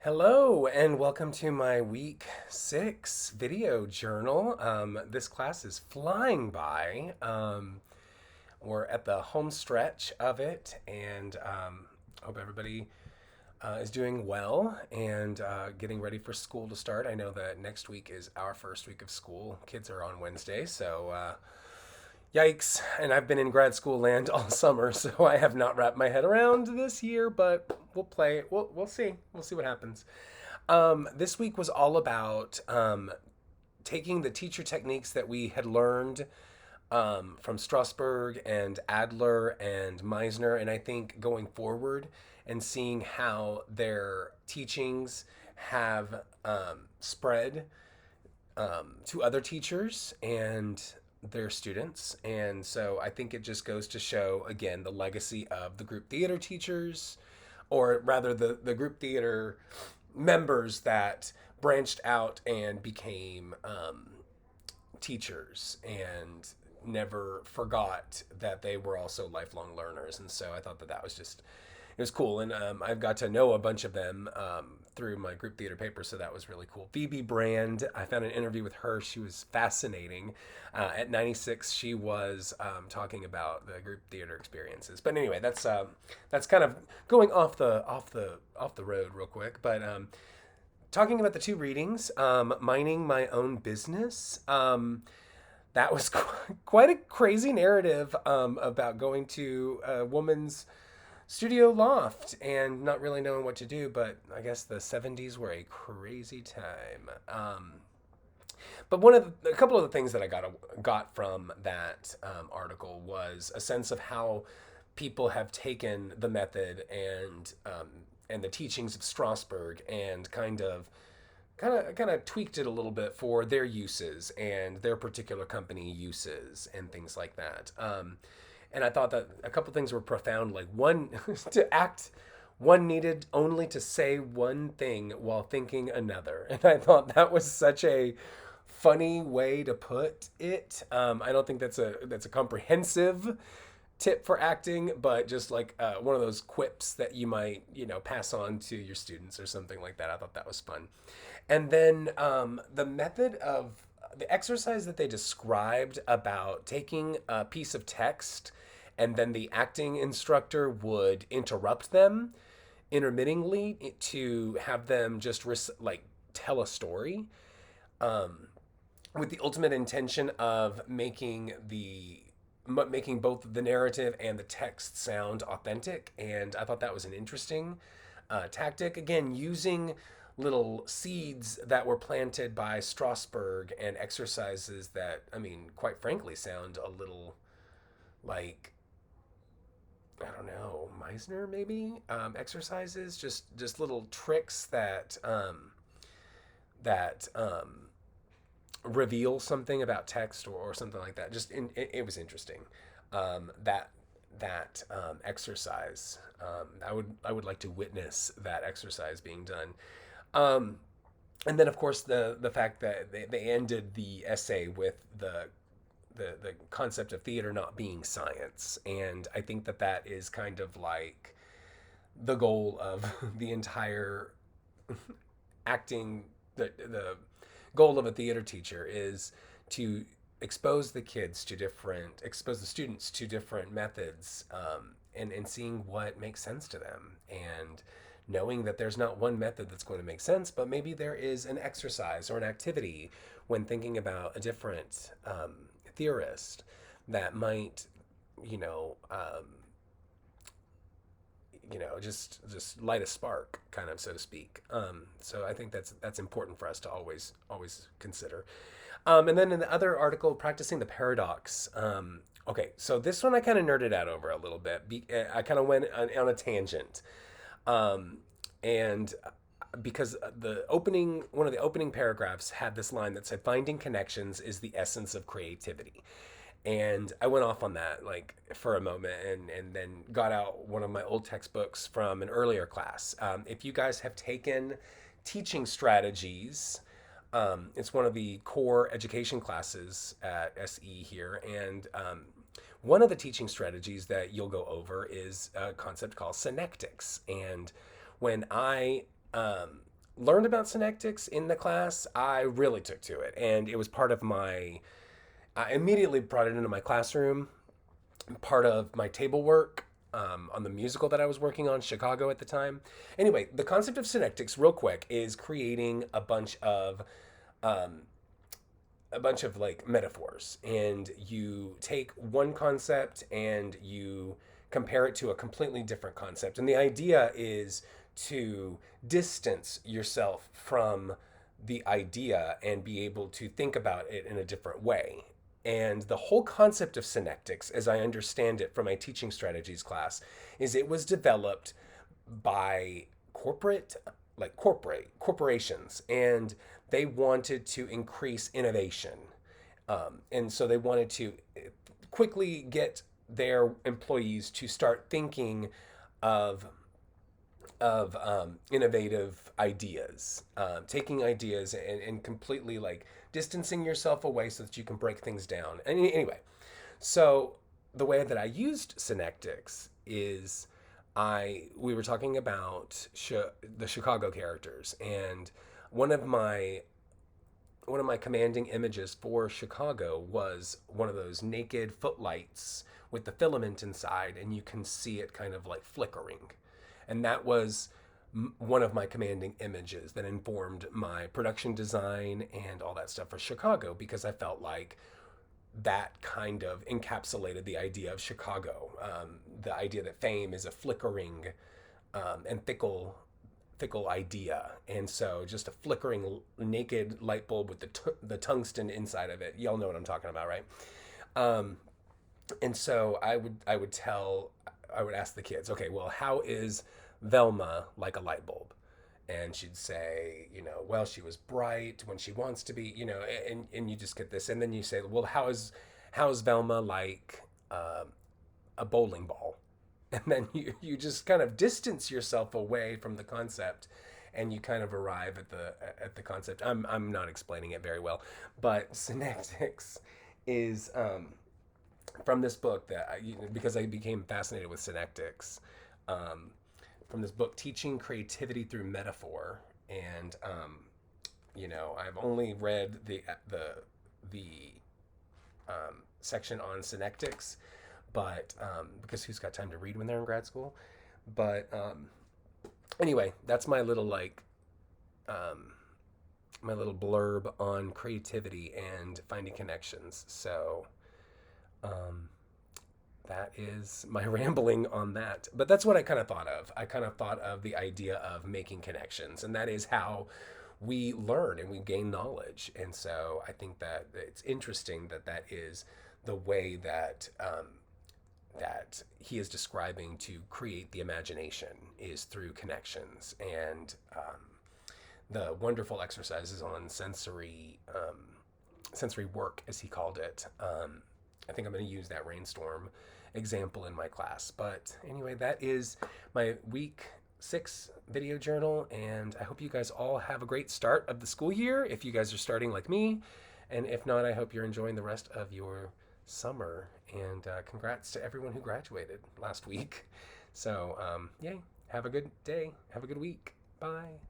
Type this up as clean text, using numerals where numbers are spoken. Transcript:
Hello, and welcome to my week 6 video journal. This class is flying by. We're at the home stretch of it, and hope everybody is doing well and getting ready for school to start. I know that next week is our first week of school. Kids are on Wednesday, so yikes. And I've been in grad school land all summer, so I have not wrapped my head around this year, but we'll play. We'll see. We'll see what happens. This week was all about taking the teacher techniques that we had learned from Strasberg and Adler and Meisner, and I think going forward and seeing how their teachings have spread to other teachers and their students. And so I think it just goes to show, again, the legacy of the group theater teachers, or rather the group theater members that branched out and became teachers and never forgot that they were also lifelong learners. And so I thought that that was just, it was cool. And I've got to know a bunch of them through my group theater paper, so that was really cool. Phoebe Brand, I found an interview with her. She was fascinating. At 96, she was talking about the group theater experiences. But anyway, that's kind of going off the road real quick. But talking about the two readings, Minding My Own Business. That was quite a crazy narrative about going to a woman's studio loft and not really knowing what to do. But I guess the 70s were a crazy time. But a couple of the things that I got from that article was a sense of how people have taken the method and the teachings of Strasberg and kind of tweaked it a little bit for their uses and their particular company uses and things like that. And I thought that a couple things were profound. Like one, to act, one needed only to say one thing while thinking another. And I thought that was such a funny way to put it. I don't think that's a comprehensive tip for acting, but just like one of those quips that you might pass on to your students or something like that. I thought that was fun. And then the method of the exercise that they described about taking a piece of text and then the acting instructor would interrupt them intermittingly to have them just like tell a story, with the ultimate intention of making both the narrative and the text sound authentic. And I thought that was an interesting tactic. Again, using little seeds that were planted by Strasberg and exercises that, I mean, quite frankly, sound a little like, I don't know, Meisner maybe, exercises, just little tricks that reveal something about text or something like that. It was interesting. That exercise. I would like to witness that exercise being done. Um, and then of course the fact that they ended the essay with the concept of theater not being science, and I think that that is kind of like the goal of the entire acting. The goal of a theater teacher is to expose the students to different methods, and seeing what makes sense to them, and knowing that there's not one method that's going to make sense, but maybe there is an exercise or an activity when thinking about a different theorist that might, you know, um, just light a spark, kind of, so to speak. So I think that's important for us to always consider. And then in the other article, practicing the paradox. Okay, so this one I kind of nerded out over a little bit. I kind of went on a tangent, um, and because one of the opening paragraphs had this line that said, "Finding connections is the essence of creativity." And I went off on that like for a moment, and then got out one of my old textbooks from an earlier class. If you guys have taken teaching strategies, it's one of the core education classes at SE here. And one of the teaching strategies that you'll go over is a concept called synectics. And when I learned about synectics in the class, I really took to it, and it was part of my. I immediately brought it into my classroom, part of my table work on the musical that I was working on, Chicago at the time. Anyway, the concept of synectics, real quick, is creating um, a bunch of like metaphors, and you take one concept and you compare it to a completely different concept, and the idea is to distance yourself from the idea and be able to think about it in a different way. And the whole concept of synectics, as I understand it from my teaching strategies class, is it was developed by corporations, and they wanted to increase innovation, and so they wanted to quickly get their employees to start thinking of innovative ideas, taking ideas and completely like distancing yourself away so that you can break things down. And anyway, so the way that I used synectics is we were talking about the Chicago characters, and one of my one of my commanding images for Chicago was one of those naked footlights with the filament inside, and you can see it kind of like flickering. And that was one of my commanding images that informed my production design and all that stuff for Chicago, because I felt like that kind of encapsulated the idea of Chicago, the idea that fame is a flickering and fickle idea. And so just a flickering naked light bulb with the tungsten inside of it. Y'all know what I'm talking about, right? Um, and so I would ask the kids, okay, well, how is Velma like a light bulb? And she'd say, well, she was bright when she wants to be, and you just get this. And then you say, well, how is Velma like a bowling ball? And then you just kind of distance yourself away from the concept, and you kind of arrive at the concept. I'm not explaining it very well, but synectics is from this book because I became fascinated with synectics, um, from this book, Teaching Creativity Through Metaphor. And I've only read the section on synectics, but because who's got time to read when they're in grad school? But anyway, that's um, my little blurb on creativity and finding connections. So um, that is my rambling on that. But that's what I kind of thought of. I kind of thought of the idea of making connections, and that is how we learn and we gain knowledge. And so I think that it's interesting that that is the way that he is describing to create the imagination is through connections, and the wonderful exercises on sensory work, as he called it. I think I'm going to use that rainstorm example in my class. But anyway, that is my week 6 video journal, and I hope you guys all have a great start of the school year if you guys are starting like me. And if not, I hope you're enjoying the rest of your summer. And congrats to everyone who graduated last week. So, yay. Have a good day. Have a good week. Bye.